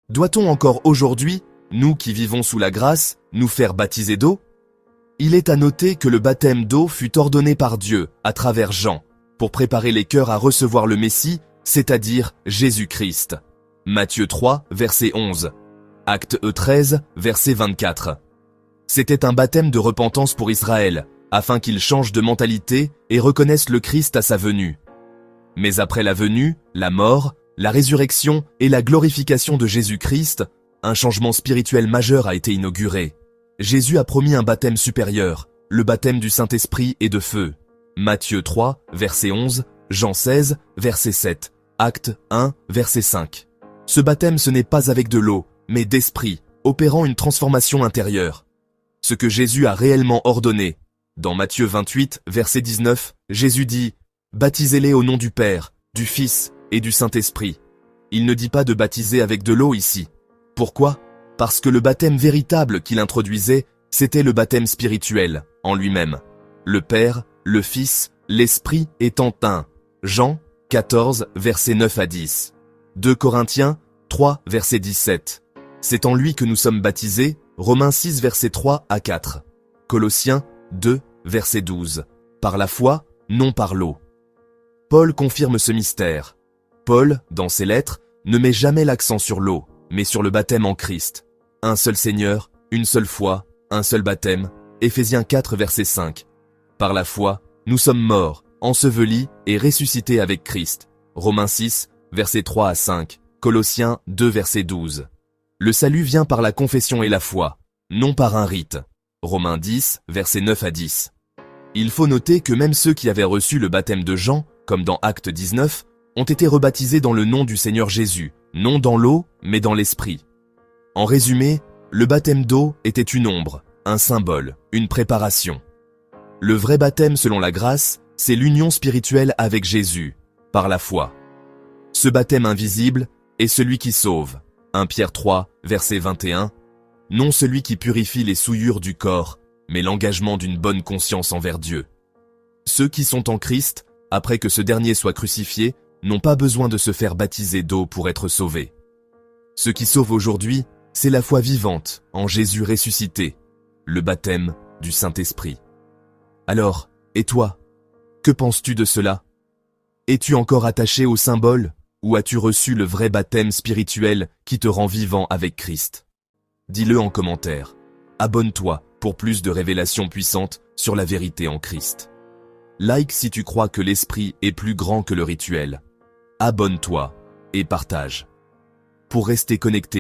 Doit-on encore aujourd'hui, nous qui vivons sous la grâce, nous faire baptiser d'eau? Il est à noter que le baptême d'eau fut ordonné par Dieu, à travers Jean, pour préparer les cœurs à recevoir le Messie, c'est-à-dire Jésus-Christ. Matthieu 3, verset 11. Actes 13, verset 24. C'était un baptême de repentance pour Israël, afin qu'ils changent de mentalité et reconnaissent le Christ à sa venue. Mais après la venue, la mort, la résurrection et la glorification de Jésus-Christ, un changement spirituel majeur a été inauguré. Jésus a promis un baptême supérieur, le baptême du Saint-Esprit et de feu. Matthieu 3, verset 11, Jean 16, verset 7, Actes 1, verset 5. Ce baptême ce n'est pas avec de l'eau, mais d'esprit, opérant une transformation intérieure. Ce que Jésus a réellement ordonné. Dans Matthieu 28, verset 19, Jésus dit « Baptisez-les au nom du Père, du Fils et du Saint-Esprit ». Il ne dit pas de baptiser avec de l'eau ici. Pourquoi? Parce que le baptême véritable qu'il introduisait, c'était le baptême spirituel, en lui-même. Le Père, le Fils, l'Esprit étant un. Jean 14, versets 9 à 10. 2 Corinthiens 3, verset 17. C'est en lui que nous sommes baptisés, Romains 6, verset 3 à 4. Colossiens 2, verset 12. Par la foi, non par l'eau. Paul confirme ce mystère. Paul, dans ses lettres, ne met jamais l'accent sur l'eau, mais sur le baptême en Christ. Un seul Seigneur, une seule foi, un seul baptême. Éphésiens 4, verset 5. Par la foi, nous sommes morts, ensevelis et ressuscités avec Christ. Romains 6, versets 3 à 5. Colossiens 2, verset 12. Le salut vient par la confession et la foi, non par un rite. Romains 10, versets 9 à 10. Il faut noter que même ceux qui avaient reçu le baptême de Jean, comme dans Actes 19, ont été rebaptisés dans le nom du Seigneur Jésus, non dans l'eau, mais dans l'esprit. En résumé, le baptême d'eau était une ombre, un symbole, une préparation. Le vrai baptême selon la grâce, c'est l'union spirituelle avec Jésus, par la foi. Ce baptême invisible est celui qui sauve. 1 Pierre 3, verset 21. Non celui qui purifie les souillures du corps, mais l'engagement d'une bonne conscience envers Dieu. Ceux qui sont en Christ, après que ce dernier soit crucifié, n'ont pas besoin de se faire baptiser d'eau pour être sauvés. Ce qui sauve aujourd'hui, c'est la foi vivante en Jésus ressuscité, le baptême du Saint-Esprit. Alors, et toi, que penses-tu de cela? Es-tu encore attaché au symbole ou as-tu reçu le vrai baptême spirituel qui te rend vivant avec Christ? Dis-le en commentaire. Abonne-toi pour plus de révélations puissantes sur la vérité en Christ. Like si tu crois que l'esprit est plus grand que le rituel. Abonne-toi et partage. Pour rester connecté.